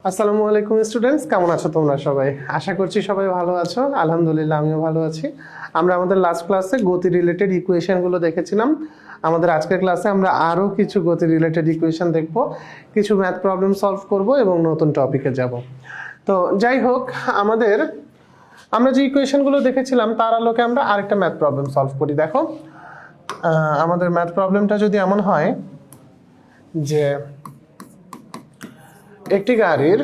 আসসালামু আলাইকুম স্টুডেন্টস, কেমন আছো তোমরা সবাই? আশা করছি সবাই ভালো আছো। আলহামদুলিল্লাহ আমিও ভালো আছি। আমরা আমাদের লাস্ট ক্লাসে গতি রিলেটেড ইকুয়েশনগুলো দেখেছিলাম। আমাদের আজকের ক্লাসে আমরা আরও কিছু গতি রিলেটেড ইকুয়েশন দেখব, কিছু ম্যাথ প্রবলেম সলভ করব এবং নতুন টপিকে যাব। তো যাই হোক, আমরা যে ইকুয়েশনগুলো দেখেছিলাম তার আলোকে আমরা আরেকটা ম্যাথ প্রবলেম সলভ করি। দেখো, আমাদের ম্যাথ প্রবলেমটা যদি এমন হয় যে একটি গাড়ির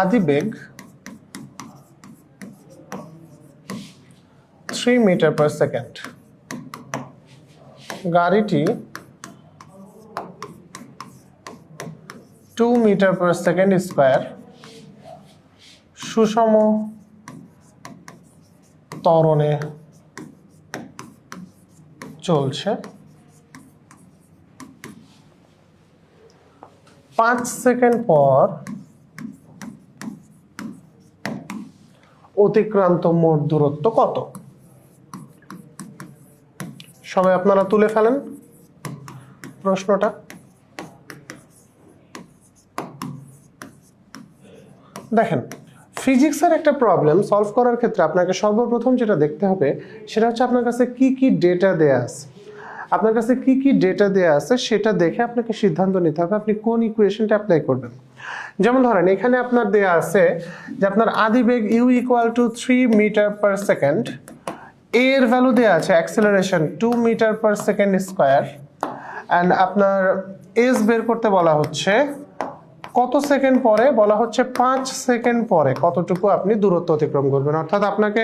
আদি বেগ 3 মিটার পার সেকেন্ড, গাড়িটি 2 মিটার পার সেকেন্ড স্কয়ার সুষম ত্বরণে চলছে। 5 সেকেন্ড পর অতিক্রান্ত মোট দূরত্ব কত? সবাই আপনারা তুলে ফেলেন প্রশ্নটা। দেখেন, ফিজিক্সের একটা প্রবলেম সলভ করার ক্ষেত্রে আপনাকে সর্বপ্রথম যেটা দেখতে হবে সেটা হচ্ছে আপনার কাছে কি কি ডেটা দেয়া আছে। আপনার কাছে কি কি ডেটা দেয়া আছে সেটা দেখে আপনাকে সিদ্ধান্ত নিতে হবে আপনি কোন ইকুয়েশনটা অ্যাপ্লাই করবেন। যেমন ধরেন, এখানে আপনার দেয়া আছে যে আপনার আদি বেগ u = 3 metre per second, a এর ভ্যালু দেয়া আছে acceleration 2 metre per second square, and আপনার s বের করতে বলা হচ্ছে কত সেকেন্ড পরে, বলা হচ্ছে 5 সেকেন্ড পরে কতটুকু আপনি দূরত্ব অতিক্রম করবেন। অর্থাৎ আপনাকে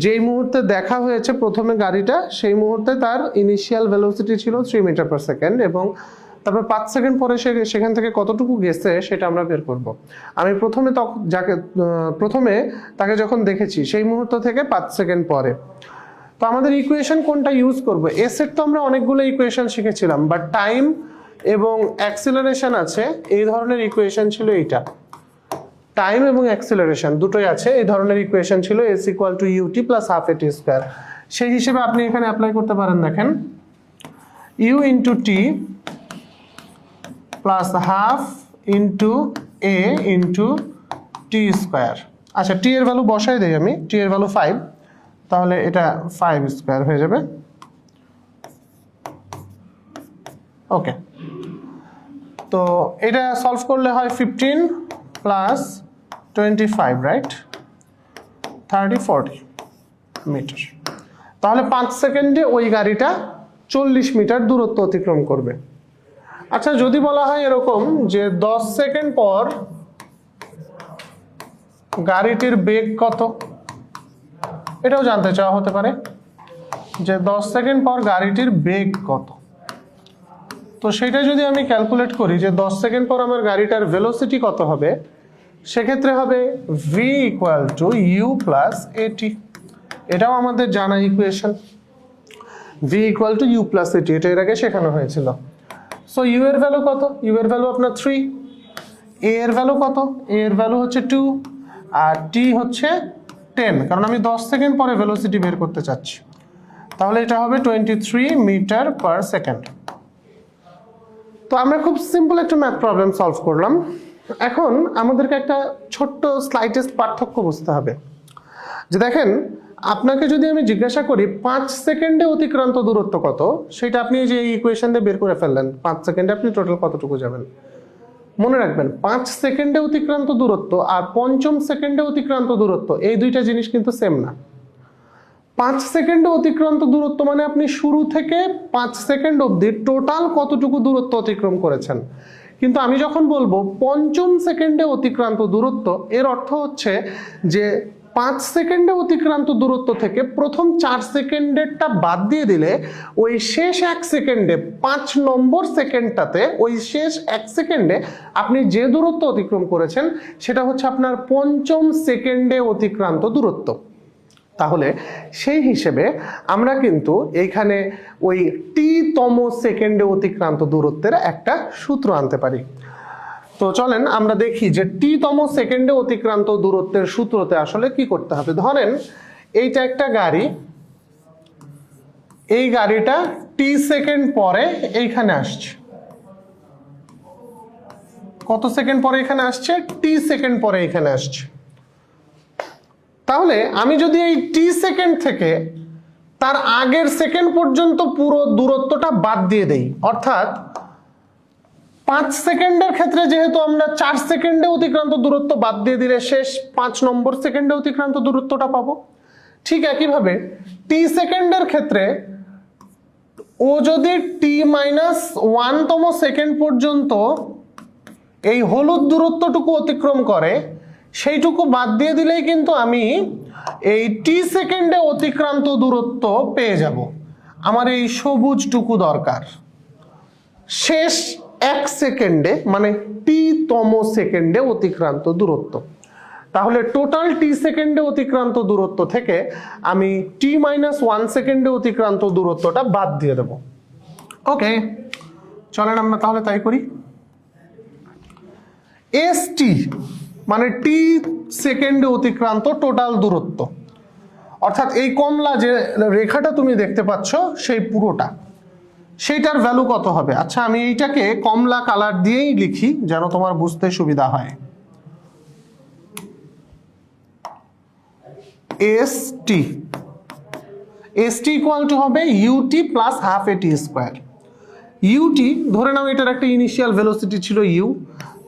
যেই মুহূর্তে দেখা হয়েছে প্রথমে গাড়িটা, সেই মুহূর্তে তার ইনিশিয়াল ভেলোসিটি ছিল 3 মিটার পার সেকেন্ড, এবং তারপর 5 সেকেন্ড পরে সেখান থেকে কতটুকু গেছে সেটা আমরা বের করব। আমি প্রথমে তাকে যখন দেখেছি সেই মুহূর্ত থেকে 5 সেকেন্ড পরে। তো আমাদের ইকুয়েশন কোনটা ইউজ করব? এস এর তো আমরা অনেকগুলো ইকুয়েশন শিখেছিলাম, বাট টাইম এবং অ্যাক্সিলারেশন আছে, এই ধরনের ইকুয়েশন ছিল এইটা। টাইম এবং অ্যাক্সিলারেশন দুটোই আছে, এই ধরনের ইকুয়েশন ছিল s = ut + ½ at²। সেই হিসেবে আপনি এখানে অ্যাপ্লাই করতে পারেন। দেখেন, u * t + ½ a * t²। আচ্ছা, t এর ভ্যালু বসাই দেই আমি, t এর ভ্যালু 5, তাহলে এটা 5² হয়ে যাবে। ওকে, তো এটা সলভ করলে হয় 15 + 25, রাইট? 30-40 মিটার। তাহলে 5 সেকেন্ডে ওই গাড়িটা 40 মিটার দূরত্ব অতিক্রম করবে। আচ্ছা, যদি বলা হয় এরকম যে 10 সেকেন্ড পর গাড়িটির বেগ কত, এটাও জানতে চাওয়া হতে পারে যে 10 সেকেন্ড পর গাড়িটির বেগ কত। তো সেটা যদি আমি ক্যালকুলেট করি যে 10 সেকেন্ড পর আমার গাড়িটার ভেলোসিটি কত হবে, সেক্ষেত্রে হবে v = u + at। এটাও আমাদের জানা ইকুয়েশন, v = u + at, এটা এর আগে শেখানো হয়েছিল। সো u এর ভ্যালু কত? u এর ভ্যালু আপনার 3, a এর ভ্যালু কত? a এর ভ্যালু হচ্ছে 2, আর t হচ্ছে 10, কারণ আমি 10 সেকেন্ড পরে ভেলোসিটি বের করতে চাচ্ছি। তাহলে এটা হবে 23 মিটার পার সেকেন্ড। তো আমরা খুব সিম্পল একটা ম্যাথ প্রবলেম সলভ করলাম। এখন আমাদেরকে একটা ছোট্ট স্লাইটেস্ট পার্থক্য বুঝতে হবে যে দেখেন, আপনাকে যদি আমি জিজ্ঞাসা করি 5 সেকেন্ডে অতিক্রান্ত দূরত্ব কত, সেটা আপনি যে ইকুয়েশন দিয়ে বের করে ফেললেন, 5 সেকেন্ডে আপনি টোটাল কতটুকু যাবেন। মনে রাখবেন, 5 সেকেন্ডে অতিক্রান্ত দূরত্ব আর 5ম সেকেন্ডে অতিক্রান্ত দূরত্ব এই দুইটা জিনিস কিন্তু সেম না। 5 সেকেন্ডে অতিক্রান্ত দূরত্ব মানে আপনি শুরু থেকে 5 সেকেন্ড অবধি টোটাল কতটুকু দূরত্ব অতিক্রম করেছেন। কিন্তু আমি যখন বলবো 5ম সেকেন্ডে অতিক্রান্ত দূরত্ব, এর অর্থ হচ্ছে যে 5 সেকেন্ডে অতিক্রান্ত দূরত্ব থেকে প্রথম 4 সেকেন্ডেরটা বাদ দিয়ে দিলে ওই শেষ 1 সেকেন্ডে, 5 নম্বর সেকেন্ডটাতে, ওই শেষ 1 সেকেন্ডে আপনি যে দূরত্ব অতিক্রম করেছেন সেটা হচ্ছে আপনার 5ম সেকেন্ডে অতিক্রান্ত দূরত্ব। তাহলে সেই হিসেবে আমরা কিন্তু এইখানে ওই t-তম সেকেন্ডে অতিক্রান্ত দূরত্বের একটা সূত্র আনতে পারি। তো চলেন আমরা দেখি যে t-তম সেকেন্ডে অতিক্রান্ত দূরত্বের সূত্রতে আসলে কি করতে হবে। ধরেন এইটা একটা গাড়ি, এই গাড়িটা টি সেকেন্ড পরে এইখানে আসছে। কত সেকেন্ড পরে এখানে আসছে? টি সেকেন্ড পরে এখানে আসছে। তাহলে আমি যদি এই টি সেকেন্ড থেকে তার আগের সেকেন্ড পর্যন্ত পুরো দূরত্বটা বাদ দিয়ে দেই, অর্থাৎ 5 সেকেন্ডের ক্ষেত্রে যেহেতু আমরা 4 সেকেন্ডে অতিক্রান্ত দূরত্ব বাদ দিয়ে দিলে শেষ 5 নম্বর সেকেন্ডে অতিক্রান্ত দূরত্বটা পাবো। ঠিক একইভাবে টি সেকেন্ডের ক্ষেত্রে ও যদি t-1তম সেকেন্ড পর্যন্ত এই হলুদ দূরত্বটুকু অতিক্রম করে, সেইটুকু বাদ দিয়ে দিলেই কিন্তু আমি এই টি সেকেন্ডে অতিক্রান্ত দূরত্ব পেয়ে যাব। আমার এই সবুজটুকু দরকার শেষ 1 সেকেন্ডে, মানে টি-তম সেকেন্ডে অতিক্রান্ত দূরত্ব। তাহলে টোটাল টি সেকেন্ডে অতিক্রান্ত দূরত্ব থেকে আমি t-1 সেকেন্ডে অতিক্রান্ত দূরত্বটা বাদ দিয়ে দেব। ওকে, চলেন আমরা তাহলে তাই করি। st মানে টি সেকেন্ডে অতিক্রান্ত টোটাল দূরত্ব, অর্থাৎ এই কমলা যে রেখাটা তুমি দেখতে পাচ্ছ সেই পুরোটা, সেইটার ভ্যালু কত হবে? আচ্ছা, আমি এইটাকে কমলা কালার দিয়েই লিখি যেন তোমার বুঝতে সুবিধা হয়। st ইকুয়াল টু হবে ut প্লাস হাফ এ টি স্কোয়ার। ut ধরে নাও এটার একটা ইনিশিয়াল ভেলোসিটি ছিল u,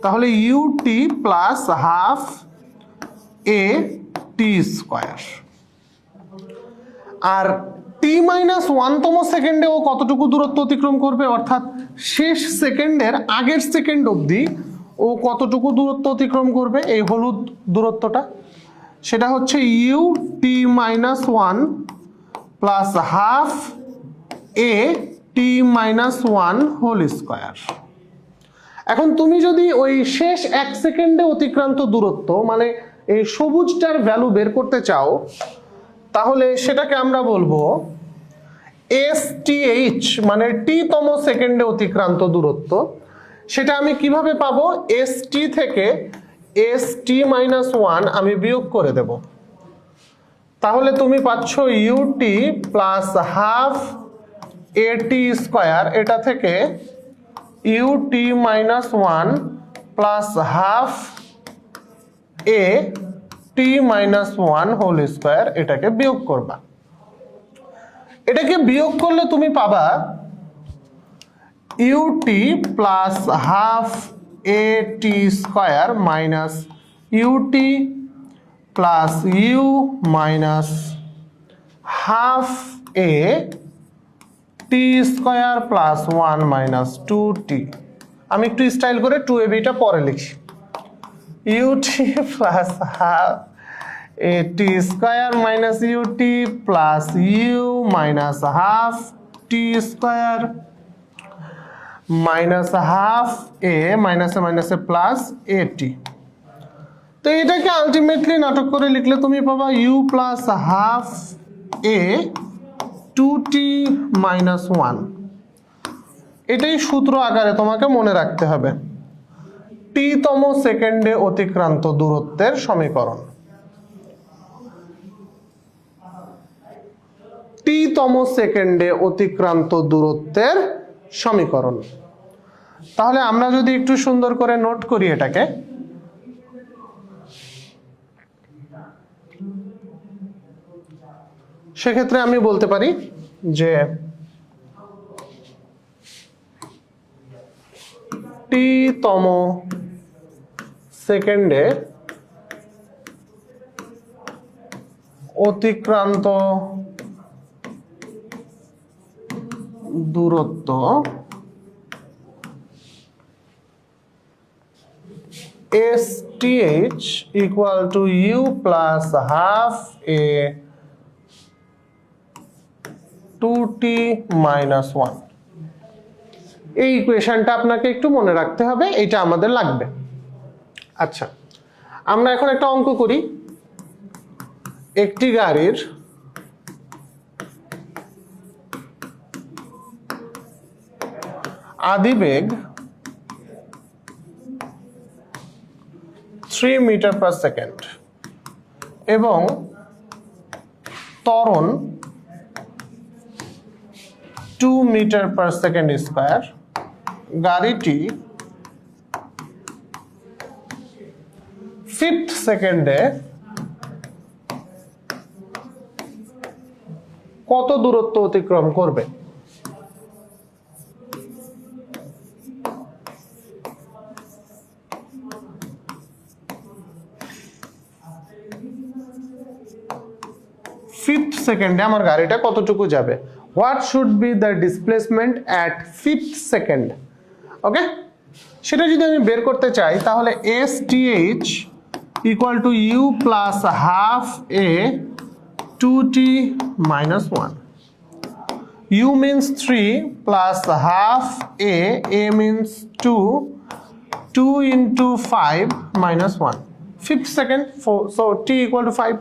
তাহলে ut প্লাস হাফ এ টি স্কোয়ার। আর t-1তম সেকেন্ডে ও কতটুকু দূরত্ব অতিক্রম করবে, অর্থাৎ শেষ সেকেন্ডের আগের সেকেন্ড অবধি ও কতটুকু দূরত্ব অতিক্রম করবে, এই হলুদ দূরত্বটা, সেটা হচ্ছে ut-1 প্লাস হাফ এ t-1 হোল স্কোয়ার। এখন তুমি যদি ওই শেষ 1 সেকেন্ডে অতিক্রান্ত দূরত্ব মানে এই সবুজটার ভ্যালু বের করতে চাও, তাহলে সেটাকে আমরা বলবো STH, মানে টি-তম সেকেন্ডে অতিক্রান্ত দূরত্ব। সেটা আমি কিভাবে পাবো? ST থেকে ST-1 আমি বিয়োগ করে দেব। তাহলে তুমি পাচ্ছ ut plus half AT square, এটা থেকে ut-1 plus half AT-1 whole square, এটাকে বিয়োগ করবা। এটাকে বিয়োগ করলে তুমি পাবা ut plus half AT square minus ut plus u minus half a t square plus 1 minus 2t। আমি একটু স্টাইল করে 2ab-টা পরে লিখি। ut plus half at square minus ut plus u minus half t square minus half a মাইনাসে মাইনাসে plus at। তো এটাকে ultimately নাটক করে লিখলে তুমি পাবা u plus half a 2t minus 1। এটাই সূত্র আকারে তোমাকে মনে রাখতে হবে, টি-তম সেকেন্ডে অতিক্রান্ত দূরত্বের সমীকরণ। টি-তম সেকেন্ডে অতিক্রান্ত দূরত্বের সমীকরণ। তাহলে আমরা যদি একটু সুন্দর করে নোট করি এটাকে, সেক্ষেত্রে আমি বলতে পারি যে টি-তম সেকেন্ডে অতিক্রান্ত দূরত্ব STH equal to u plus half a 2t minus 1। এই ইকুয়েশনটা আপনাকে একটু মনে রাখতে হবে, এটা আমাদের লাগবে। আচ্ছা, আমরা এখন একটা অঙ্ক করি। একটি গাড়ির আদিবেগ 3 মিটার পার সেকেন্ড এবং ত্বরণ 2 মিটার পার সেকেন্ড স্কয়ার, গাড়িটি 5th সেকেন্ডে কত দূরত্ব অতিক্রম করবে? ফিফথ সেকেন্ডে আমার গাড়িটা কতটুকু যাবে? What should be the displacement at 5th second? Okay, সেটা যদি আমি বের করতে চাই তাহলে STH equal to u plus half a 2t minus 1. U means 3 plus half a means 2, 2 into 5 minus 1. 5th second, so t equal to 5.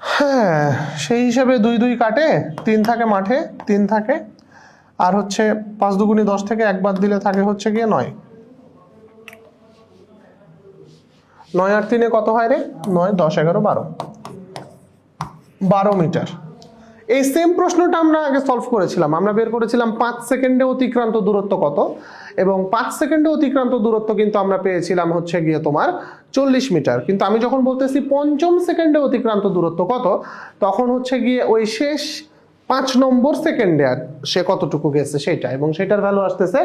হ্যাঁ, সেই হিসাবে 2 2 কাটে, 3 থাকে মাঠে, 3 থাকে, আর হচ্ছে 5 দুগুণে 10 থেকে একবার দিলে থাকে হচ্ছে গিয়ে 9। 9 আর 3 কত হয় রে? 9 10 11 12, 12 মিটার। এই সেম প্রশ্নটা আমরা আগে সলভ করেছিলাম। আমরা বের করেছিলাম 5 সেকেন্ডে অতিক্রান্ত দূরত্ব কত, এবং 5 সেকেন্ডে অতিক্রান্ত দূরত্ব কিন্তু আমরা পেয়েছিলাম হচ্ছে গিয়ে তোমার 40 মিটার। কিন্তু আমি যখন বলতেছি 5ম সেকেন্ডে অতিক্রান্ত দূরত্ব কত, তখন হচ্ছে গিয়ে ওই শেষ 5 নম্বর সেকেন্ডে আর সে কতটুকু গেছে সেটা, এবং সেটার ভ্যালু আসতেছে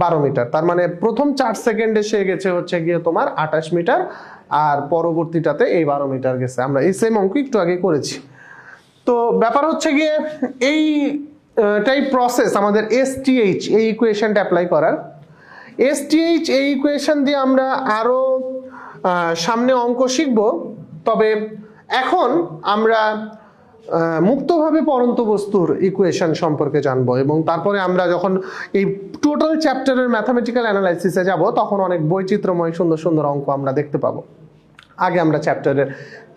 12 মিটার। তার মানে প্রথম 4 সেকেন্ডে সে গেছে হচ্ছে গিয়ে তোমার 28 মিটার, আর পরবর্তীটাতে এই 12 মিটার গেছে। আমরা এই সেম অঙ্ক একটু আগে করেছি। তো ব্যাপার হচ্ছে গিয়ে এইটাই প্রসেস আমাদের STH এই ইকুয়েশনটা অ্যাপ্লাই করার। STH এই ইকুয়েশন দিয়ে আমরা আরো সামনে অঙ্ক শিখব। তবে এখন আমরা মুক্তভাবে পরন্ত বস্তুর ইকুয়েশন সম্পর্কে জানবো, এবং তারপরে আমরা যখন এই টোটাল চ্যাপ্টারের ম্যাথামেটিক্যাল অ্যানালাইসিসে যাব তখন অনেক বৈচিত্র্যময় সুন্দর সুন্দর অঙ্ক আমরা দেখতে পাবো। আগে আমরা চ্যাপ্টারের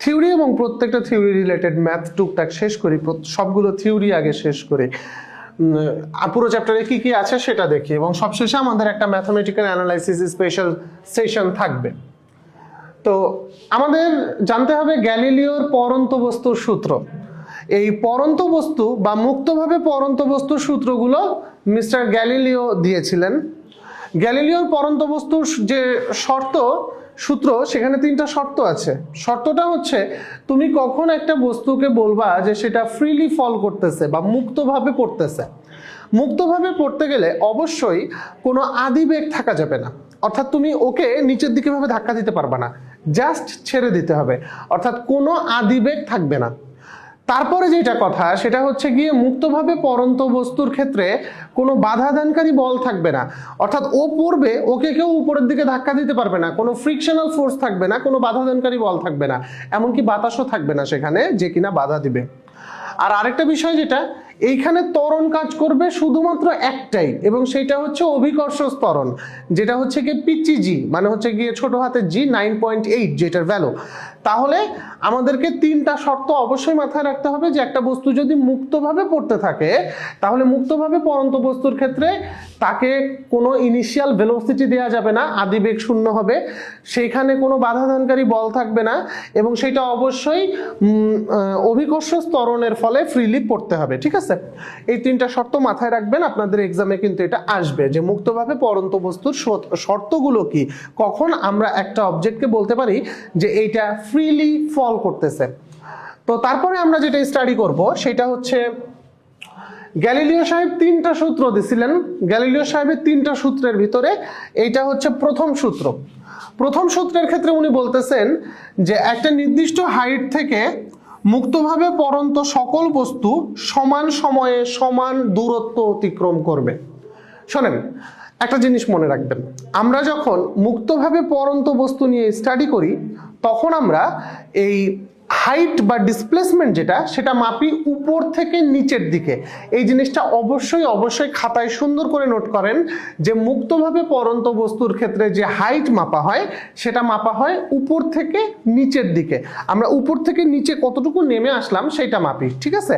থিওরি এবং প্রত্যেকটা থিওরি রিলেটেড ম্যাথ টুকটাক শেষ করি, সবগুলো থিওরি আগে শেষ করি, পুরো চ্যাপ্টারে কি কি আছে সেটা দেখি, এবং সবশেষে আমাদের একটা ম্যাথামেটিক্যাল অ্যানালাইসিস স্পেশাল সেশন থাকবে। তো আমাদের জানতে হবে গ্যালিলিওর পরন্ত বস্তুর সূত্র। এই পরন্ত বস্তু বা মুক্তভাবে পরন্ত বস্তুর সূত্রগুলো মিস্টার গ্যালিলিও দিয়েছিলেন। গ্যালিলিওর পরন্ত বস্তুর যে সূত্র, সেখানে 3টা শর্ত আছে। শর্তটা হচ্ছে তুমি কখন একটা বস্তুকে বলবা যে সেটা ফ্রিলি ফল করতেছে বা মুক্তভাবে পড়তেছে। মুক্তভাবে পড়তে গেলে অবশ্যই কোনো আদিবেগ থাকা যাবে না, অর্থাৎ তুমি ওকে নিচের দিকে ভাবে ধাক্কা দিতে পারবা না, জাস্ট ছেড়ে দিতে হবে, অর্থাৎ কোনো আদিবেগ থাকবে না। তারপরে যেটা কথা সেটা হচ্ছে গিয়ে মুক্তভাবে পরন্ত বস্তুর ক্ষেত্রে কোনো বাধাদানকারী বল থাকবে না, অর্থাৎ ও পড়বে, ওকে কেউ উপরের দিকে ধাক্কা দিতে পারবে না, কোনো ফ্রিকশনাল ফোর্স থাকবে না, কোনো বাধাদানকারী বল থাকবে না, এমনকি বাতাসও থাকবে না সেখানে যে কিনা বাধা দিবে। আর আরেকটা বিষয় যেটা, এইখানে ত্বরণ কাজ করবে শুধুমাত্র একটাই, এবং সেটা হচ্ছে অভিকর্ষ ত্বরণ, যেটা হচ্ছে গিয়ে পিচিজি, মানে হচ্ছে গিয়ে ছোট হাতের জি 9.8 যেটার ভ্যালু। তাহলে আমাদেরকে 3টা শর্ত অবশ্যই মাথায় রাখতে হবে যে একটা বস্তু যদি মুক্তভাবে পড়তে থাকে তাহলে মুক্তভাবে পরন্ত বস্তুর ক্ষেত্রে তাকে কোনো ইনিশিয়াল ভেলোসিটি দেওয়া যাবে না, আদিবেগ শূন্য হবে, সেইখানে কোনো বাধাদানকারী বল থাকবে না, এবং সেটা অবশ্যই অভিকর্ষ ত্বরণের ফলে ফ্রিলি পড়তে হবে। ঠিক আছে, এই 3টা শর্ত মাথায় রাখবেন, আপনাদের এক্সামে কিন্তু এটা আসবে যে মুক্তভাবে পরন্ত বস্তুর শর্তগুলো কি, কখন আমরা একটা অবজেক্টকে বলতে পারি যে এইটা ফ্রিলি ফল করতেছে। তো তারপরে আমরা যেটা স্টাডি করব সেটা হচ্ছে গ্যালিলিও সাহেব 3টা সূত্র দিছিলেন। গ্যালিলিও সাহেবের 3টা সূত্রের ভিতরে এইটা হচ্ছে প্রথম সূত্র। প্রথম সূত্রের ক্ষেত্রে উনি বলতেছেন যে একটা নির্দিষ্ট হাইট থেকে মুক্তভাবে পরন্ত সকল বস্তু সমান সময়ে সমান দূরত্ব অতিক্রম করবে। শোনেন, একটা জিনিস মনে রাখবেন, আমরা যখন মুক্তভাবে পরন্ত বস্তু নিয়ে স্টাডি করি তখন আমরা এই হাইট বা ডিসপ্লেসমেন্ট যেটা সেটা মাপি উপর থেকে নিচের দিকে। এই জিনিসটা অবশ্যই অবশ্যই খাতায় সুন্দর করে নোট করেন যে মুক্তভাবে পরন্ত বস্তুর ক্ষেত্রে যে হাইট মাপা হয় সেটা মাপা হয় উপর থেকে নিচের দিকে। আমরা উপর থেকে নিচে কতটুকু নেমে আসলাম সেটা মাপি, ঠিক আছে,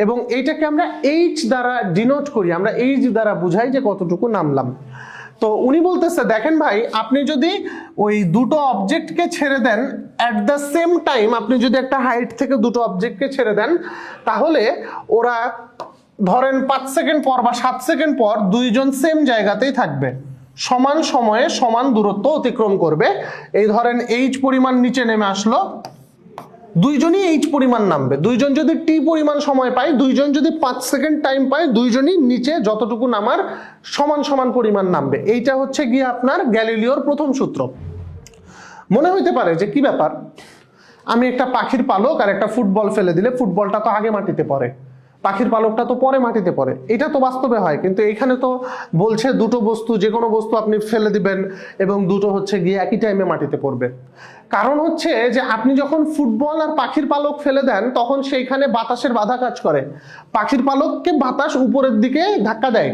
এবং এইটাকে আমরা এইচ দ্বারা ডিনোট করি, আমরা এইচ দ্বারা বুঝাই যে কতটুকু নামলাম। তো উনি বলতেছে দেখেন ভাই, আপনি যদি ওই দুটো অবজেক্টকে ছেড়ে then at the same time, আপনি যদি একটা হাইট থেকে দুটো অবজেক্টকে ছেড়ে দেন, তাহলে ওরা ধরেন 5 সেকেন্ড পর বা 7 সেকেন্ড পর দুইজন সেম জায়গাতেই থাকবে, সমান সময়ে সমান দূরত্ব অতিক্রম করবে। এই ধরেন এইচ পরিমাণ নিচে নেমে আসলো, দুইজনই এইচ পরিমাণ নামবে। দুইজন যদি টি পরিমাণ সময় পায়, দুইজন যদি 5 সেকেন্ড টাইম পায়, দুইজনই নিচে যতটুকু নামার সমান সমান পরিমাণ নামবে। এইটা হচ্ছে গিয়ে আপনার গ্যালিলিওর প্রথম সূত্র। মনে হইতে পারে যে কি ব্যাপার, আমি একটা পাখির পালক আর একটা ফুটবল ফেলে দিলে ফুটবলটা তো আগে মাটিতে পড়ে, পাখির পালকটা তো পরে মাটিতে পড়ে। এটা তো বাস্তবে হয়, কিন্তু এখানে তো বলছে দুটো বস্তু, যে কোনো বস্তু আপনি ফেলে দিবেন এবং দুটো হচ্ছে গিয়ে একই টাইমে মাটিতে পড়বে। কারণ হচ্ছে যে আপনি যখন ফুটবল আর পাখির পালক ফেলে দেন, তখন সেইখানে বাতাসের বাধা কাজ করে। পাখির পালককে বাতাস উপরের দিকে ধাক্কা দেয়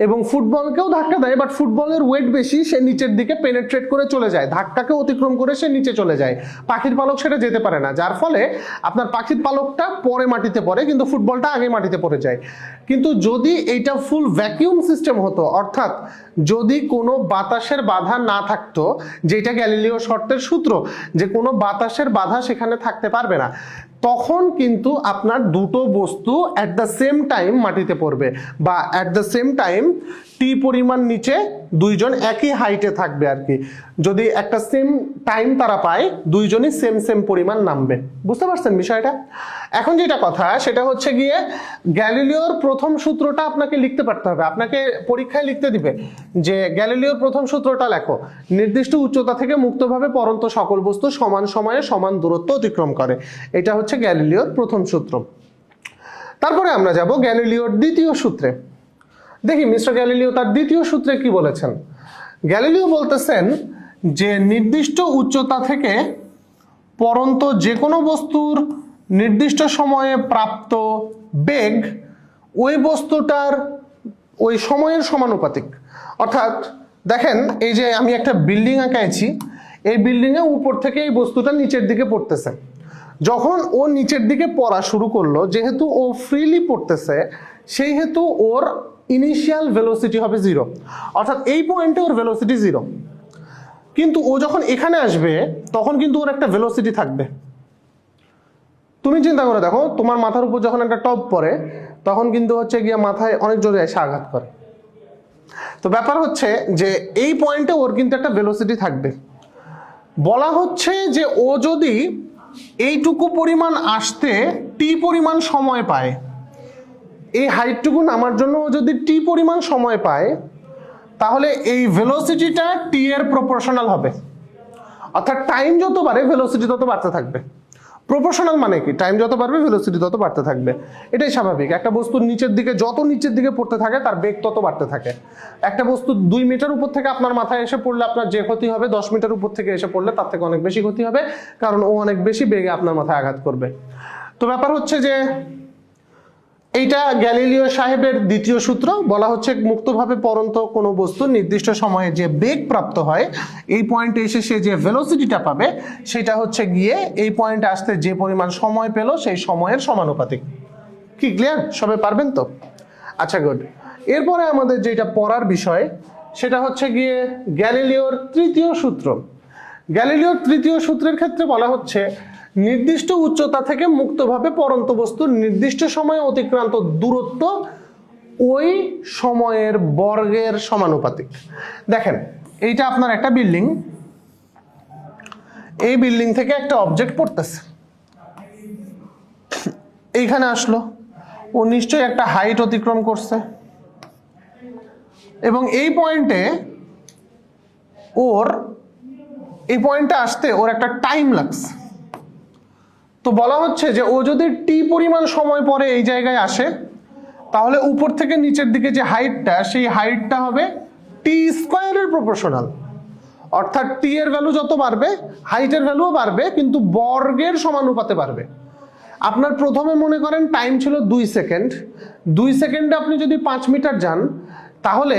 এবং ফুটবলকেও ধাক্কা দেয়, বাট ফুটবলের ওয়েট বেশি, সে নিচের দিকে পেনেট্রেট করে চলে যায়, ধাক্কাকে অতিক্রম করে সে নিচে চলে যায়। পাখির পালক সেটা যেতে পারে না, যার ফলে আপনার পাখির পালকটা পরে মাটিতে পড়ে, কিন্তু ফুটবলটা আগে মাটিতে পড়ে যায়। কিন্তু যদি এইটা ফুল ভ্যাকিউম সিস্টেম হতো, অর্থাৎ যদি কোনো বাতাসের বাধা না থাকতো, যেটা গ্যালিলিও শর্তের সূত্র, যে কোনো বাতাসের বাধা সেখানে থাকতে পারবে না, তখন কিন্তু আপনার দুটো বস্তু অ্যাট দ্য সেম টাইম মাটিতে পড়বে, বা অ্যাট দ্য সেম টাইম টি পরিমাণ নিচে দুইজন একই হাইটে থাকবে আর কি। যদি একটা সেম টাইম তারা পায়, দুইজনই সেম সেম পরিমাণ নামবে। বুঝতে পারছেন বিষয়টা? এখন যেটা কথা সেটা হচ্ছে গিয়ে গ্যালিলিওর প্রথম সূত্রটা আপনাকে লিখতে পারতে হবে। আপনাকে পরীক্ষায় লিখতে দিবে যে গ্যালিলিওর প্রথম সূত্রটা লেখো, নির্দিষ্ট উচ্চতা থেকে মুক্তভাবে পড়ন্ত সকল বস্তু সমান সময়ে সমান দূরত্ব অতিক্রম করে। এটা হচ্ছে গ্যালিলিওর প্রথম সূত্র। তারপরে আমরা যাব গ্যালিলিওর দ্বিতীয় সূত্রে। দেখি মিস্টার গ্যালিলিও তার দ্বিতীয় সূত্রে কি বলেছেন। গ্যালিলিও বলতেছেন যে নির্দিষ্ট উচ্চতা থেকে পড়ন্ত যে কোনো বস্তুর নির্দিষ্ট সময়ে প্রাপ্ত বেগ ওই বস্তুটার ওই সময়ের সমানুপাতিক। অর্থাৎ দেখেন, এই যে আমি একটা বিল্ডিং আঁকাইছি, এই বিল্ডিংয়ে উপর থেকে এই বস্তুটা নিচের দিকে পড়তেছে। যখন ও নিচের দিকে পড়া শুরু করলো, যেহেতু ও ফ্রিলি পড়তেছে, সেই হেতু ওর ইনিশিয়াল ভেলোসিটি হবে 0, অর্থাৎ এই পয়েন্টে ওর ভেলোসিটি 0। কিন্তু ও যখন এখানে আসবে তখন কিন্তু ওর একটা ভেলোসিটি থাকবে। তুমি চিন্তা করে দেখো, তোমার মাথার উপর যখন একটা টপ পড়ে, তখন কিন্তু হচ্ছে গিয়ে মাথায় অনেক জোরে এসে আঘাত করে। তো ব্যাপার হচ্ছে যে এই পয়েন্টে ওর কিন্তু একটা ভেলোসিটি থাকবে। বলা হচ্ছে যে ও যদি এইটুকু পরিমাণ আসতে টি পরিমাণ সময় পায়, এই হাইটটুকু নামার জন্য ও যদি টি পরিমাণ সময় পায়, তাহলে এই ভেলোসিটিটা টি এর প্রপোর্শনাল হবে। অর্থাৎ টাইম যত বাড়ে ভেলোসিটি তত বাড়তে থাকবে। প্রপোর্শনাল মানে কি? টাইম যত বাড়বে ভেলোসিটি তত বাড়তে থাকবে। এটাই স্বাভাবিক। একটা বস্তুর নিচের দিকে যত নিচের দিকে পড়তে থাকে, তার বেগ তত বাড়তে থাকে। একটা বস্তু 2 মিটার উপর থেকে আপনার মাথায় এসে পড়লে আপনার যে ক্ষতি হবে, 10 মিটার উপর থেকে এসে পড়লে তার থেকে অনেক বেশি ক্ষতি হবে, কারণ ও অনেক বেশি বেগে আপনার মাথায় আঘাত করবে। তো ব্যাপার হচ্ছে যে এইটা গ্যালিলিও সাহেবের দ্বিতীয় সূত্র। বলা হচ্ছে মুক্তভাবে পড়ন্ত কোনো বস্তু নির্দিষ্ট সময়ে যে বেগ প্রাপ্ত হয়, এই পয়েন্টে এসে সে যে ভেলোসিটিটা পাবে, সেটা হচ্ছে গিয়ে এই পয়েন্টে আসতে যে পরিমাণ সময় পেল সেই সময়ের সমানুপাতিক। কি ক্লিয়ার? সবাই পারবেন তো? আচ্ছা, গুড। এরপরে আমাদের যেটা পড়ার বিষয় সেটা হচ্ছে গিয়ে গ্যালিলিওর তৃতীয় সূত্র। গ্যালিলিওর তৃতীয় সূত্রের ক্ষেত্রে বলা হচ্ছে নির্দিষ্ট উচ্চতা থেকে মুক্তভাবে পড়ন্ত বস্তুর নির্দিষ্ট সময়ে অতিক্রান্ত দূরত্ব ওই সময়ের বর্গের সমানুপাতিক। দেখেন, এইটা আপনার একটা বিল্ডিং, এই বিল্ডিং থেকে একটা অবজেক্ট পড়তেছে, এইখানে আসলো, ও নিশ্চয়ই একটা হাইট অতিক্রম করছে এবং এই পয়েন্টে এই পয়েন্টে আসতে ওর একটা টাইম লাগছে। তো বলা হচ্ছে যে ও যদি টি পরিমাণ সময় পরে এই জায়গায় আসে, তাহলে উপর থেকে নিচের দিকে যে হাইটটা, সেই হাইটটা হবে টি স্কোয়ারের প্রপোর্শনাল। অর্থাৎ টি এর ভ্যালু যত বাড়বে, হাইটের ভ্যালুও বাড়বে, কিন্তু বর্গের সমানুপাতে বাড়বে। আপনার প্রথমে মনে করেন টাইম ছিল 2 সেকেন্ড, 2 সেকেন্ডে আপনি যদি 5 মিটার যান, তাহলে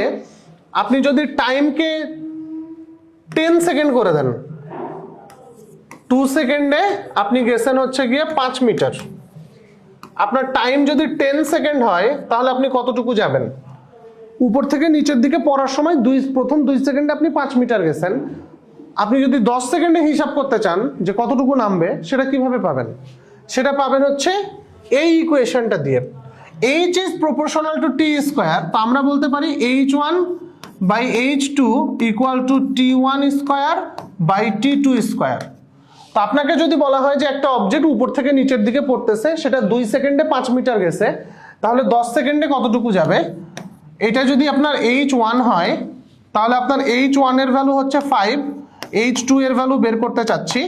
আপনি যদি টাইমকে 10 সেকেন্ড করে দেন, 2 সেকেন্ডে আপনি গেছেন হচ্ছে গিয়ে 5 মিটার। আপনার টাইম যদি 10 সেকেন্ড হয়, তাহলে আপনি কতটুকু যাবেন? উপর থেকে নিচের দিকে পড়ার সময় প্রথম 2 সেকেন্ডে আপনি 5 মিটার গেছেন, আপনি যদি 10 সেকেন্ডে হিসাব করতে চান যে কতটুকু নামবে, সেটা কিভাবে পাবেন? সেটা পাবেন হচ্ছে এই ইকুয়েশনটা দিয়ে, h is proportional to t square. তো আমরা বলতে পারি h1 by h2 equal to t1 square by t2 square. তো আপনাকে যদি বলা হয় যে একটা অবজেক্ট উপর থেকে নিচের দিকে পড়তেছে, সেটা 2 সেকেন্ডে 5 মিটার গেছে, তাহলে 10 সেকেন্ডে কতটুকু যাবে? এটা যদি আপনার h1 হয়, তাহলে আপনার h1 এর ভ্যালু হচ্ছে 5, h2 এর ভ্যালু বের করতে চাচ্ছি।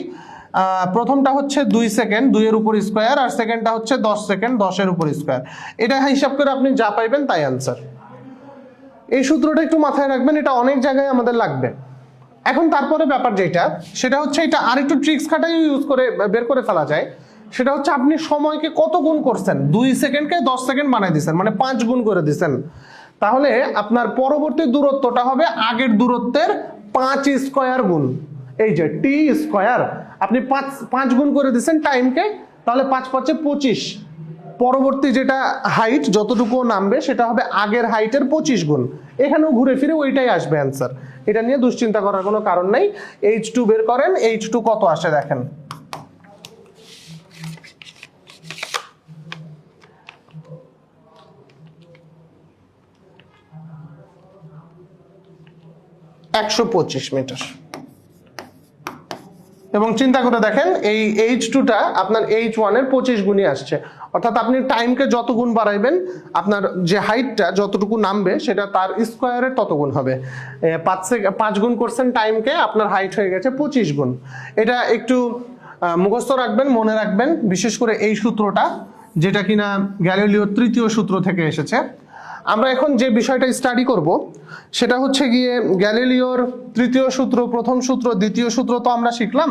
প্রথমটা হচ্ছে 2 সেকেন্ড 2 এর উপর স্কয়ার, আর সেকেন্ডটা হচ্ছে 10 সেকেন্ড 10 এর উপর স্কয়ার। এটা হিসাব করে আপনি যা পাইবেন তাই আনসার। এই সূত্রটা একটু মাথায় রাখবেন, এটা অনেক জায়গায় আমাদের লাগবে। এখন তারপরে ব্যাপার যেটা, সেটা হচ্ছে এটা আরেকটু ট্রিক্স খাটাই ইউজ করে বের করে ফেলা যায়। সেটা হচ্ছে আপনি সময়কে কত গুণ করছেন, 2 সেকেন্ডকে 10 সেকেন্ড বানাই দিচ্ছেন, মানে 5 গুণ করে দিচ্ছেন। তাহলে আপনার পরবর্তী দূরত্বটা হবে আগের দূরত্বের 5 স্কয়ার গুণ, এই যে টি স্কয়ার, আপনি 5 গুণ করে দিচ্ছেন টাইমকে, তাহলে 5 5 25। পরবর্তী যেটা হাইট যতটুকু নামবে সেটা হবে আগের হাইটের 25 গুণ। এখানেও ঘুরে ফিরে ওইটাই আসবে অ্যান্সার, এটা নিয়ে দুশ্চিন্তা করার কোনো কারণ নাই। h2 বের করেন, h2 কত আসে দেখেন। (125 মিটার। এবং চিন্তা করে দেখেন এই h2টা আপনার h1 এর 25 গুণই আসছে, অর্থাৎ আপনি টাইমকে যত গুণ বাড়াইবেন আপনার যে হাইটটা যতটুকু নামবে সেটা তার স্কয়ারের তত গুণ হবে। 5 গুণ করছেন টাইমকে, আপনার হাইট হয়ে গেছে 25 গুণ। এটা একটু মুখস্থ রাখবেন, মনে রাখবেন, বিশেষ করে এই সূত্রটা, যেটা কিনা গ্যালিলিওর তৃতীয় সূত্র থেকে এসেছে। আমরা এখন যে বিষয়টা স্টাডি করব সেটা হচ্ছে গিয়ে গ্যালিলিওর তৃতীয় সূত্র, প্রথম সূত্র, দ্বিতীয় সূত্র তো আমরা শিখলাম।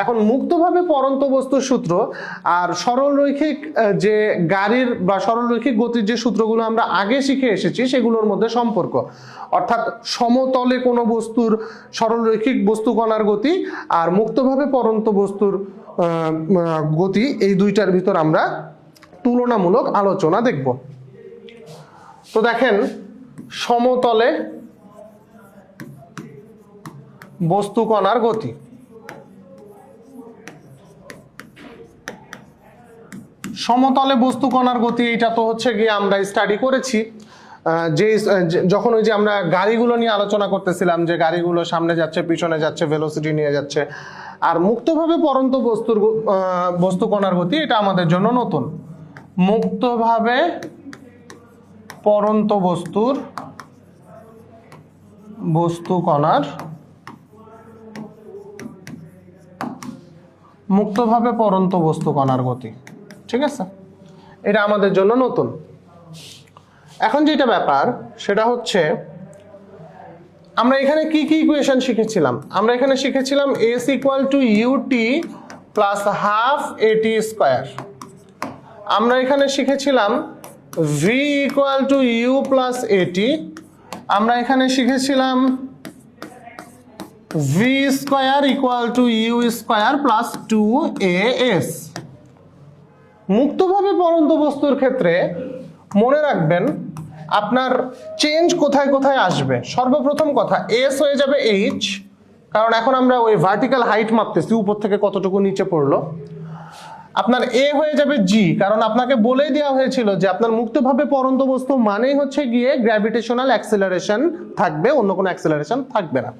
এখন মুক্তভাবে পড়ন্ত বস্তুর সূত্র আর সরলরৈখিক যে গাড়ির বা সরলরৈখিক গতির যে সূত্রগুলো আমরা আগে শিখে এসেছি সেগুলোর মধ্যে সম্পর্ক, অর্থাৎ সমতলে কোনো বস্তুর সরলরৈখিক বস্তু কণার গতি আর মুক্তভাবে পড়ন্ত বস্তুর গতি, এই দুইটার ভিতর আমরা তুলনামূলক আলোচনা দেখব। তো দেখেন, সমতলে বস্তু কণার গতি, সমতলে বস্তু কণার গতি, এটা তো হচ্ছে গিয়ে আমরা স্টাডি করেছি যে যখন ওই যে আমরা গাড়িগুলো নিয়ে আলোচনা করতেছিলাম, যে গাড়িগুলো সামনে যাচ্ছে পিছনে যাচ্ছে ভেলোসিটি নিয়ে যাচ্ছে। আর মুক্তভাবে পড়ন্ত বস্তু কণার গতি, এটা আমাদের জন্য নতুন। মুক্তভাবে পড়ন্ত বস্তু কণার, মুক্তভাবে পড়ন্ত বস্তু কণার গতি, ঠিক আছে, এটা আমাদের জন্য নতুন। এখন যেটা ব্যাপার সেটা হচ্ছে আমরা এখানে কি কি ইকুয়েশন শিখেছিলাম। আমরা এখানে শিখেছিলাম s equal to ut plus half at square. আমরা এখানে শিখেছিলাম v equal to u plus at। আমরা এখানে শিখেছিলাম v square equal to u square plus 2as। মুক্তভাবে পড়ন্ত বস্তুর ক্ষেত্রে মনে রাখবেন আপনার চেঞ্জ কোথায় কোথায় আসবে। সর্বপ্রথম কথা, s হয়ে যাবে h, কারণ এখন আমরা ওই ভার্টিক্যাল হাইট মাপতেছি, উপর থেকে কতটুকু নিচে পড়লো। আপনার a হয়ে যাবে g, কারণ আপনাকে বলেই দেওয়া হয়েছিল যে আপনার মুক্তভাবে পড়ন্ত বস্তু মানেই হচ্ছে গিয়ে গ্র্যাভিটেশনাল অ্যাক্সেলারেশন থাকবে, অন্য কোনো অ্যাক্সেলারেশন থাকবে না।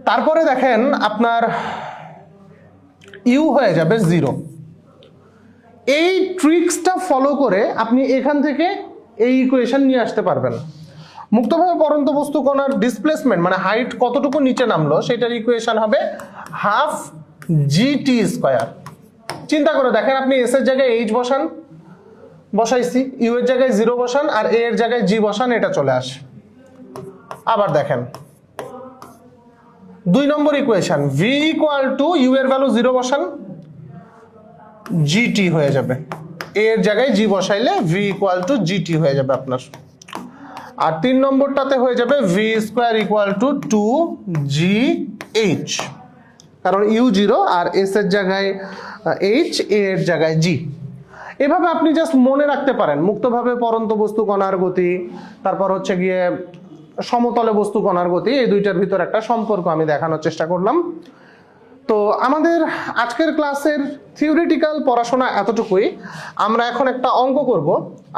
তারপরে দেখেন আপনার u হয়ে যাবে 0। এই ট্রিক্সটা ফলো করে আপনি এখান থেকে এই ইকুয়েশন নিয়ে আসতে পারবেন। মুক্তভাবে পড়ন্ত বস্তু কণার ডিসপ্লেসমেন্ট মানে হাইট কতটুকু নিচে নামলো সেটার ইকুয়েশন হবে হাফ gt স্কয়ার। চিন্তা করে দেখেন, আপনি s এর জায়গায় h বসাইছি, u এর জায়গায় 0 বসান, আর a এর জায়গায় g বসান, এটা চলে আসে। আবার দেখেন 2 নম্বর equation, v equal to u এর ভ্যালু 0 বসান, gt হয়ে যাবে। a এর জায়গায় g বসাইলে v ইকুয়াল টু gt হয়ে যাবে আপনার। আর 3 নম্বরটাতে হয়ে যাবে v square equal to 2gh, কারণ u 0 আর s এর জায়গায় h, a এর জায়গায় g। এভাবে আপনি জাস্ট মনে রাখতে পারেন মুক্তভাবে পরন্ত বস্তু কণার গতি, তারপর হচ্ছে গিয়ে সমতলে বস্তু কণার গতি, এই দুইটার ভিতর একটা সম্পর্ক আমি দেখানোর চেষ্টা করলাম। তো আমাদের আজকের ক্লাসের থিওরিটিক্যাল পড়াশোনা এতটুকুই। আমরা এখন একটা অঙ্ক করব।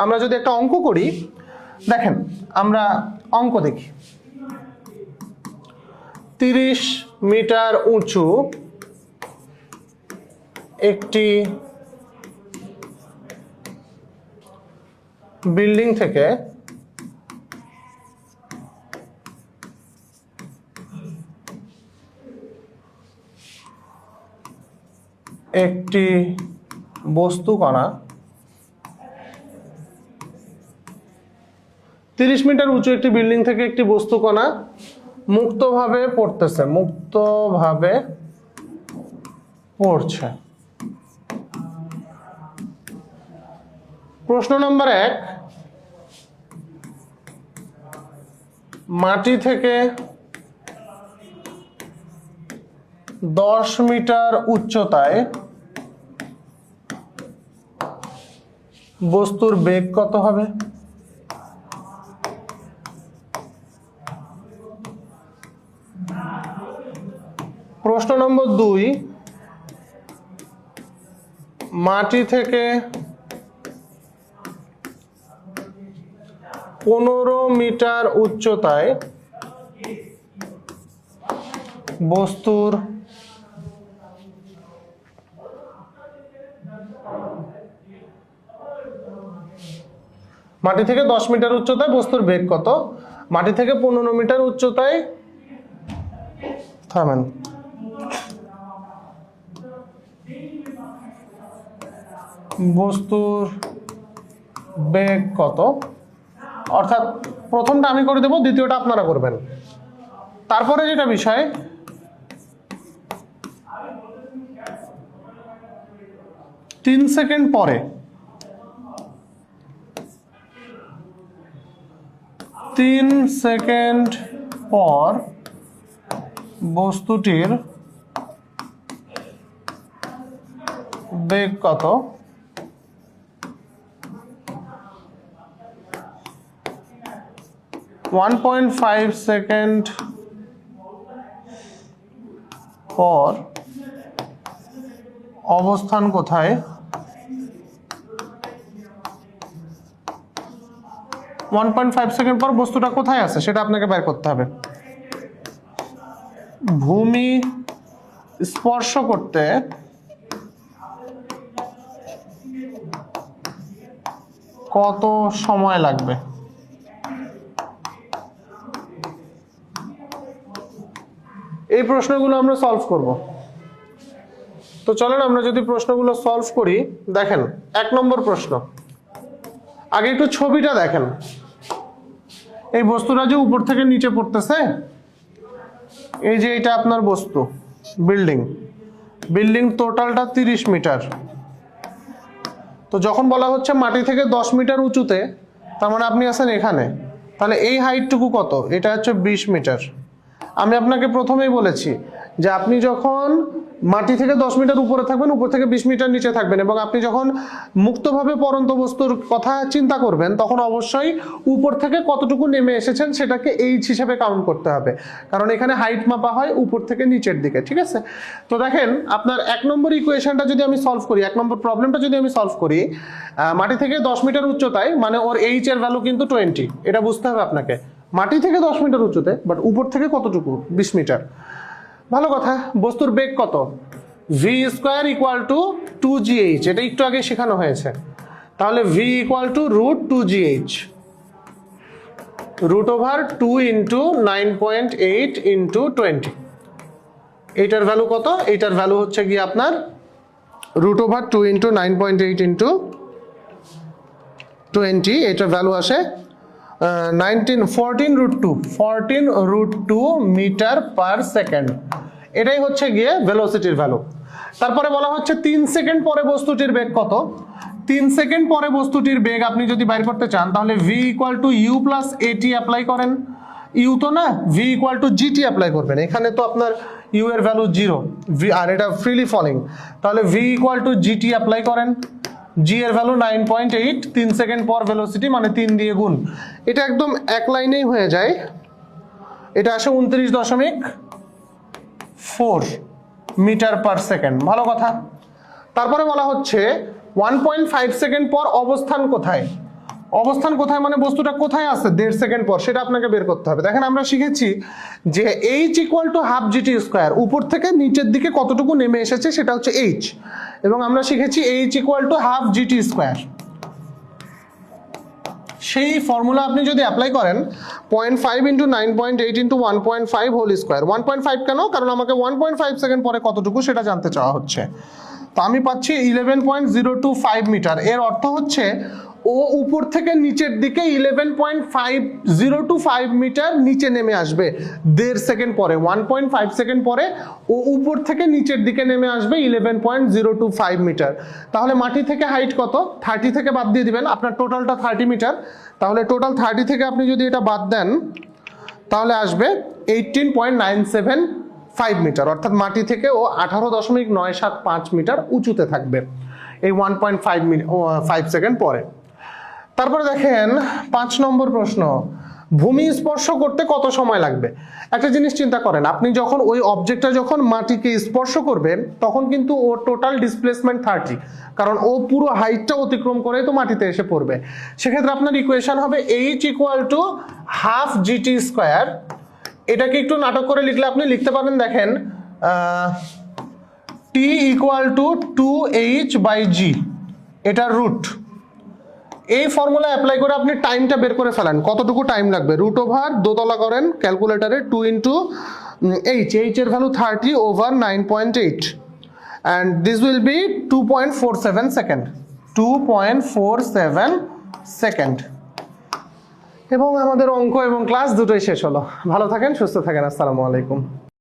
আমরা যদি একটা অঙ্ক করি, দেখেন আমরা অঙ্ক দেখি। 30 মিটার উঁচু একটি বিল্ডিং থেকে একটি বস্তু কণা 30 মিটার উঁচু একটি বিল্ডিং থেকে একটি বস্তু কণা মুক্তভাবে পড়তেছে, মুক্তভাবে পড়ছে। প্রশ্ন নম্বর 1, মাটি থেকে 10 মিটার উচ্চতায় বস্তুর বেগ কত হবে? প্রশ্ন নম্বর 2, মাটি থেকে 15 মিটার উচ্চতায় বস্তুর মাটি থেকে 10 মিটার উচ্চতায় বস্তুর বেগ কত? মাটি থেকে 15 মিটার উচ্চতায়, থামেন, বস্তুর বেগ কত? অর্থাৎ প্রথমটা আমি করে দেব, দ্বিতীয়টা আপনারা করবেন। তারপরে যেটা বিষয়, তিন সেকেন্ড পরে 3 সেকেন্ড পর বস্তুটির বেগ কত? 1.5 সেকেন্ড পর অবস্থান কোথায়? 1.5 সেকেন্ড পর বস্তুটা কোথায় আছে সেটা আপনাকে বের করতে হবে। ভূমি স্পর্শ করতে কত সময় লাগবে? এই প্রশ্নগুলো আমরা সলভ করব। তো চলেন আমরা যদি প্রশ্নগুলো সলভ করি। দেখেন 1 নম্বর প্রশ্ন, আগে একটু ছবিটা দেখেন। এই বস্তুটা যে উপর থেকে নিচে পড়তেছে, এই যে এটা আপনার বস্তু, বিল্ডিং, বিল্ডিং টোটালটা 30 মিটার। তো যখন বলা হচ্ছে মাটি থেকে 10 মিটার উঁচুতে, তার মানে আপনি আছেন এখানে, তাহলে এই হাইটটুকু কত? এটা হচ্ছে 20 মিটার। আমি আপনাকে প্রথমেই বলেছি যে আপনি যখন মাটি থেকে 10 মিটার উপরে থাকবেন, উপর থেকে 20 মিটার নিচে থাকবেন, এবং আপনি যখন মুক্তভাবে পরন্ত বস্তুর কথা চিন্তা করবেন, তখন অবশ্যই উপর থেকে কতটুকু নেমে এসেছেন সেটাকে এইচ হিসেবে কাউন্ট করতে হবে, কারণ এখানে হাইট মাপা হয় উপর থেকে নিচের দিকে। ঠিক আছে? তো দেখেন আপনার 1 নম্বর ইকুয়েশনটা যদি আমি সলভ করি, 1 নম্বর প্রবলেমটা যদি আমি সলভ করি, মাটি থেকে 10 মিটার উচ্চতায়, মানে ওর এইচ এর ভ্যালু কিন্তু 20, এটা বুঝতে হবে আপনাকে। মাটি থেকে 10 মিটার উঁচুতে, বাট উপর থেকে কতটুকু? 20 মিটার। ভালো কথা। বস্তুর বেগ কত? v square equal to 2gh, এটা একটু আগে শেখানো হয়েছে। তাহলে v equal to root 2gh, root over 2 into 9.8 into 20। এইটার ভ্যালু কত? এইটার ভ্যালু হচ্ছে গিয়ে আপনার রুট ওভার 2 ইন্টু 9.8 ইন্টু 20, এটার ভ্যালু আসে 14√2 মিটার পার সেকেন্ড। এটাই হচ্ছে গিয়ে ভেলোসিটির ভ্যালু। তারপরে বলা হচ্ছে 3 সেকেন্ড পরে বস্তুটির বেগ কত? 3 সেকেন্ড পরে বস্তুটির বেগ আপনি যদি বাইর করতে চান, তাহলে v equal to u plus at apply করেন। ইউ তো না, v equal to gt apply করবেন। এখানে তো আপনার ইউ এর ভ্যালু 0, আর এটা ফ্রিলি ফলিং, তাহলে v equal to gt apply করেন। জি এর ভ্যালু 9.8, 3 সেকেন্ড পর ভেলোসিটি মানে 3 দিয়ে গুণ, এটা একদম এক লাইনেই হয়ে যায়, এটা আসে 29.4 মিটার পার সেকেন্ড। ভালো কথা। তারপরে বলা হচ্ছে 1.5 সেকেন্ড পর অবস্থান কোথায়, অবস্থান কোথায় মানে বস্তুটা কোথায় আছে 1.5 সেকেন্ড পর, সেটা আপনাকে বের করতে হবে। দেখেন আমরা শিখেছি যে h equal to half GT square, উপর থেকে নিচের দিকে কতটুকু নেমে এসেছে সেটা হচ্ছে h, এবং আমরা শিখেছি h equal to half GT square. সেই ফর্মুলা আপনি যদি অ্যাপ্লাই করেন 0.5 ইন্টু 9.8 ইন্টু 1.5 হোল স্কোয়ার, 1.5 কেন, কারণ আমাকে 1.5 সেকেন্ড পরে কতটুকু সেটা জানতে চাওয়া হচ্ছে। তো আমি পাচ্ছি 11.025 মিটার। এর অর্থ হচ্ছে ও উপর থেকে নিচের দিকে 11.5025 মিটার নিচে নেমে আসবে 1.5 সেকেন্ড পরে, 1.5 সেকেন্ড পরে ও উপর থেকে নিচের দিকে নেমে আসবে 11.025 মিটার। তাহলে মাটি থেকে হাইট কত, 30 থেকে বাদ দিয়ে দিবেন, আপনার টোটালটা 30 মিটার, তাহলে টোটাল 30 থেকে আপনি যদি এটা বাদ দেন তাহলে আসবে 18.975 মিটার, অর্থাৎ মাটি থেকে ও 18.975 মিটার উঁচুতে থাকবে এই 1.5 সেকেন্ড পরে। তারপরে দেখেন 5 নম্বর প্রশ্ন, ভূমি স্পর্শ করতে কত সময় লাগবে। একটা জিনিস চিন্তা করেন, আপনি যখন ওই অবজেক্টটা যখন মাটিকে স্পর্শ করবে তখন কিন্তু ও টোটাল ডিসপ্লেসমেন্ট 30, কারণ ও পুরো হাইটটা অতিক্রম করেই তো মাটিতে এসে পড়বে। সেক্ষেত্রে আপনার ইকুয়েশন হবে h equal to half GT square. এটাকে একটু নাটক করে লিখলে আপনি লিখতে পারেন, দেখেন t equal to 2h by g, এটার রুট। এই ফর্মুলা অ্যাপ্লাই করে আপনি টাইমটা বের করে ফেলেন, কতটুকু টাইম লাগবে, রুট ওভার দোতলা করেন ক্যালকুলেটারে 2 ইন্টু h, h এর value 30 over 9.8 and this will be 2.47 second, 2.47 second. এবং আমাদের অঙ্ক এবং ক্লাস দুটোই শেষ হলো। ভালো থাকেন, সুস্থ থাকেন, আসসালামু আলাইকুম।